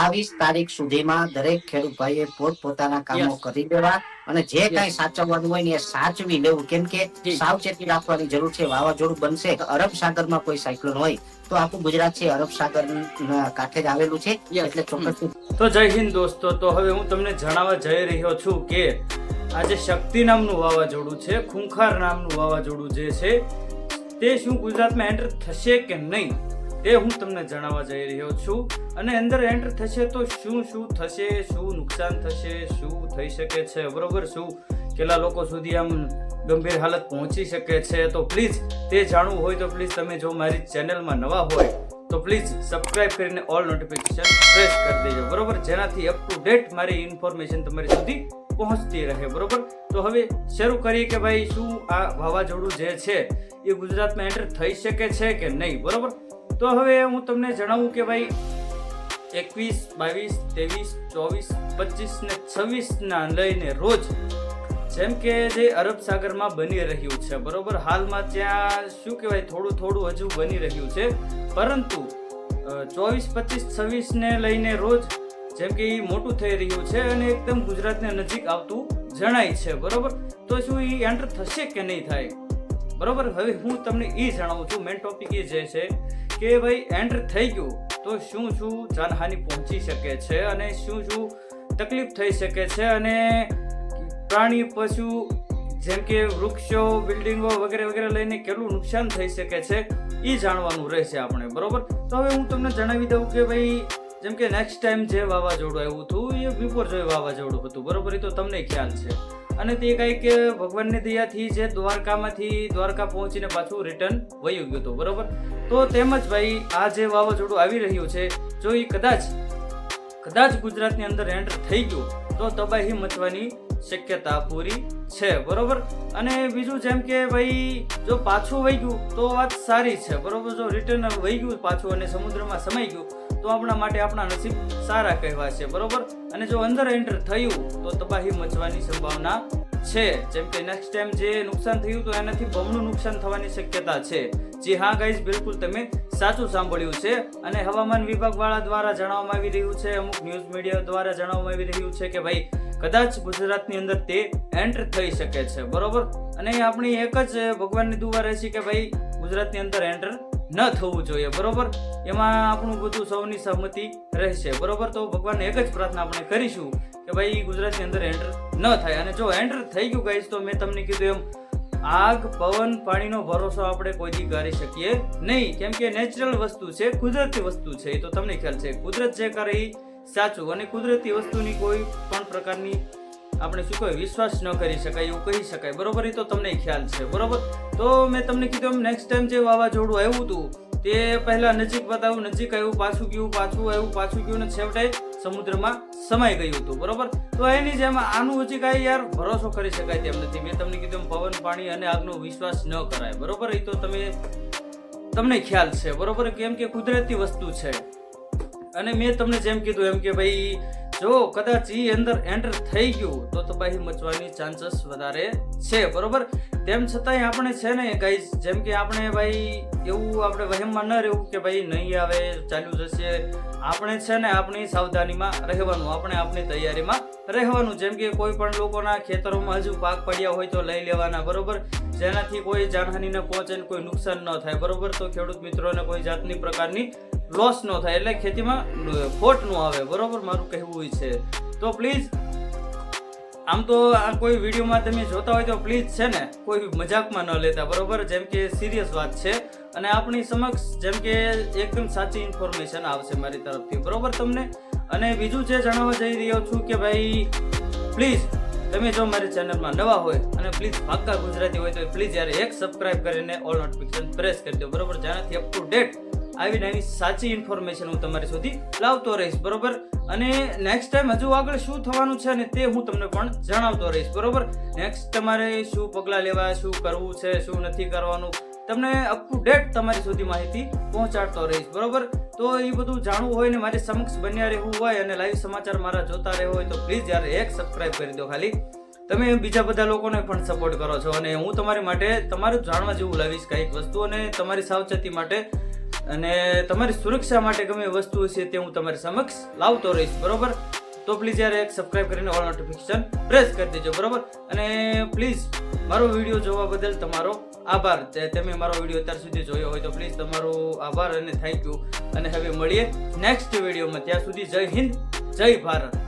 22 તારીખ સુધીમાં દરેક ખેડૂત ભાઈએ પોતપોતાના કામો કરી દેવા અને જે કઈ સાચવવાનું હોય ને એ સાચવી લેવું, કેમ કે સાવચેતી રાખવાની જરૂર છે. વાવાઝોડું બનશે, અરબ સાગરમાં કોઈ સાયક્લોન હોય તો આખું ગુજરાત છે અરબ સાગર કાંઠે જ આવેલું છે, એટલે ચોક્કસ. તો જય હિન્દ દોસ્તો. તો હવે હું તમને જણાવવા જઈ રહ્યો છું કે આજે શક્તિ નામનું વાવાઝોડું છે, ખૂંખાર નામનું વાવાઝોડું જે છે તે શું ગુજરાતમાં એન્ટર થશે કે નહીં તે હું તમને જણાવવા જઈ રહ્યો છું. અને અંદર એન્ટર થશે તો શું થશે, શું નુકસાન થશે, શું થઈ શકે છે, બરોબર, શું કેટલા લોકો સુધી આમ ગંભીર હાલત પહોંચી શકે છે. તો પ્લીઝ તે જાણવું હોય તો પ્લીઝ તમે જો મારી ચેનલમાં નવા હોય તો પ્લીઝ સબસ્ક્રાઇબ કરીને ઓલ નોટિફિકેશન પ્રેસ કરી દેજો, બરોબર, જેનાથી અપ ટુ ડેટ મારી ઇન્ફોર્મેશન તમારી સુધી પહોંચતી રહે, બરોબર. તો હવે શરૂ કરીએ કે ભાઈ શું આ વાવાઝોડું જે છે એ ગુજરાતમાં એન્ટર થઈ શકે છે કે નહીં, બરોબર. તો હવે હું તમને જણાવું કે ભાઈ 21, 22, 23, 24, 25 ને 26 ના લઈને રોજ જેમ કે જે અરબ સાગરમાં બની રહ્યું છે, બરોબર, હાલમાં ત્યાં શું કહેવાય થોડું હજુ બની રહ્યું છે, પરંતુ 24, 25, 26 ને લઈને રોજ જેમ કે એ મોટું થઈ રહ્યું છે અને એકદમ ગુજરાતને નજીક આવતું જણાય છે, બરોબર. તો શું એ એન્ટર થશે કે નહીં થાય, બરોબર. હવે હું તમને એ જણાવું છું, મેઇન ટોપિક એ જે છે કે ભાઈ એન્ટર થઈ ગયું તો શું જાનહાનિ પહોંચી શકે છે અને શું તકલીફ થઈ શકે છે અને પ્રાણી પશુ જેમ કે વૃક્ષો, બિલ્ડિંગો વગેરે વગેરે લઈને કેટલું નુકસાન થઈ શકે છે એ જાણવાનું રહેશે આપણે, બરોબર. તો હવે હું તમને જણાવી દઉં કે ભાઈ જેમ કે નેક્સ્ટ ટાઈમ જે વાવાઝોડું આવ્યું હતું એ બિપોરજોય વાવાઝોડું હતું, બરોબર, એ તો તમને ખ્યાલ છે. અને તે કંઈક ભગવાનની દયાથી જે દ્વારકા પહોંચીને પાછું રિટર્ન વયું ગયું હતું, બરોબર. તો તેમજ ભાઈ આ જે વાવાઝોડું આવી રહ્યું છે જો એ કદાચ ગુજરાતની અંદર એન્ટર થઈ ગયું તો તબાહી મચવાની શક્યતા પૂરી છે, બરોબર. અને બીજું જેમ કે ભાઈ જો પાછું વહી ગયું તો વાત સારી છે, બરોબર. જો રિટર્ન વહી ગયું પાછું અને સમુદ્રમાં સમાઈ ગયું તો આપણા માટે આપણા નસીબ સારા કહેવાશે, બરોબર. અને જો અંદર એન્ટર થયું તો તબાહી મચવાની સંભાવના છે. જેમ કે નેક્સ્ટ ટાઈમ જે નુકસાન થયું તો એનાથી બમણું નુકસાન થવાની શક્યતા છે. જી હા ગાઈઝ, બિલકુલ તમે સાચું સાંભળ્યું છે. અને હવામાન વિભાગ વાળા દ્વારા જણાવવામાં આવી રહ્યું છે, અમુક ન્યૂઝ મીડિયા દ્વારા જણાવવામાં આવી રહ્યું છે કે ભાઈ કદાચ ગુજરાતની અંદર તે એન્ટર થઈ શકે છે, બરોબર. અને આપણી એક જ ભગવાનની દુઆ રહેશે કે ભાઈ ગુજરાતની અંદર એન્ટર ન થવું જોઈએ, બરોબર. એમાં આપણું બધું સૌની સહમતિ રહેશે, બરોબર. તો ભગવાનને એક જ પ્રાર્થના આપણે કરીશું કે ભાઈ ગુજરાતની અંદર એન્ટર ન થાય. અને જો એન્ટર થઈ ગયું ગાઈઝ તો મેં તમને કીધું એમ આગ, પવન, પાણીનો ભરોસો આપણે કોઈ દી કરી શકીએ નહીં, કેમ કે નેચરલ વસ્તુ છે, કુદરતી વસ્તુ છે, એ તો તમને ખ્યાલ છે. કુદરત જે કરે એ સાચું, અને કુદરતી વસ્તુની કોઈ પણ પ્રકારની આપણે શું કહે વિશ્વાસ ન કરી શકાય એવું કહી શકાય, બરોબર. એ તો તમને ખ્યાલ છે, બરોબર. તો મેં તમને કીધું એમ નેક્સ્ટ ટાઈમ જે વાવાઝોડું આવ્યું હતું તે પહેલા નજીક બતાવ્યું, નજીક આવ્યું, પાછું ગયું ને છેવટે સમુદ્રમાં સમાઈ ગયું હતું, બરોબર. તો એની જેમ આનું હજી કાંઈ યાર ભરોસો કરી શકાય તેમ નથી. મેં તમને કીધું પવન, પાણી અને આગનો વિશ્વાસ ન કરાય, બરોબર. એ તો તમને ખ્યાલ છે, બરોબર, કેમ કે કુદરતી વસ્તુ છે. અને મેં તમને જેમ કીધું એમ કે ભાઈ જો કદાચ એ અંદર એન્ટર થઈ ગયું તો તબાહી મચવાની ચાન્સીસ વધારે છે, બરોબર. તેમ છતાંય આપણે છે ને ગાઈઝ જેમ કે આપણે ભાઈ એવું આપણે વહેમમાં ન રહેવું કે ભાઈ નહીં આવે ચાલ્યું જશે. આપણે છે ને આપણી સાવધાનીમાં રહેવાનું, આપણે આપણી તૈયારીમાં રહેવાનું. જેમ કે કોઈ પણ લોકોના ખેતરોમાં હજુ પાક પડ્યા હોય તો લઈ લેવાના, બરોબર, જેનાથી કોઈ જાનહાનિ ન પહોંચે, કોઈ નુકસાન ન થાય, બરોબર. તો ખેડૂત મિત્રોને કોઈ જાતની પ્રકારની લોસ ન થાય, એટલે ખેતીમાં ખોટ ન આવે, બરોબર, મારું કહેવું છે. તો પ્લીઝ આમ તો આ કોઈ વિડીયોમાં તમે જોતા હોય તો પ્લીઝ છે ને કોઈ મજાકમાં ન લેતા, બરોબર. જેમ કે સિરિયસ વાત છે અને આપણી સમક્ષ જેમ કે એકદમ સાચી ઇન્ફોર્મેશન આવશે મારી તરફથી, બરોબર, તમને. અને બીજું જે જણાવવા જઈ રહ્યો છું કે ભાઈ પ્લીઝ તમે જો મારી ચેનલમાં નવા હોય અને પ્લીઝ પાક્કા ગુજરાતી હોય તો પ્લીઝ યાર એક સબસ્ક્રાઇબ કરીને ઓલ નોટિફિકેશન પ્રેસ કરી દો, બરોબર, જેનાથી અપ ટુ ડેટ આવી સાચી ઇન્ફોર્મેશન હું તમારી સુધી લાવતો રહીશ, બરોબર. અને નેક્સ્ટ ટાઈમ હજુ આગળ શું થવાનું છે ને તે હું તમને પણ જણાવતો રહીશ, બરોબર. નેક્સ્ટ તમારે શું પગલાં લેવા, શું કરવું છે, શું નથી કરવાનું, તમને અપ ટુ ડેટ તમારી સુધી માહિતી પહોંચાડતો રહીશ, બરોબર. તો એ બધું જાણવું હોય ને મારી સમક્ષ બન્યા રહેવું હોય અને લાઈવ સમાચાર મારા જોતા રહેવું હોય તો પ્લીઝ યાર એક સબસ્ક્રાઇબ કરી દો. ખાલી તમે બીજા બધા લોકોને પણ સપોર્ટ કરો છો અને હું તમારી માટે તમારું જાણવા જેવું લાવીશ કંઈક વસ્તુ અને તમારી સાવચેતી માટે અને તમારી સુરક્ષા માટે ગમે એ વસ્તુ હશે તે હું તમારી સમક્ષ લાવતો રહીશ, બરોબર? તો પ્લીઝ યાર એક સબસ્ક્રાઇબ કરીને ઓલ નોટિફિકેશન પ્રેસ કરી દેજો, બરોબર? અને પ્લીઝ મારો વિડીયો જોવા બદલ તમારો આભાર. તમે મારો વિડીયો અત્યાર સુધી જોયો હોય તો પ્લીઝ તમારો આભાર અને થેન્ક યુ. અને હવે મળીએ નેક્સ્ટ વિડીયોમાં. ત્યાં સુધી જય હિન્દ, જય ભારત.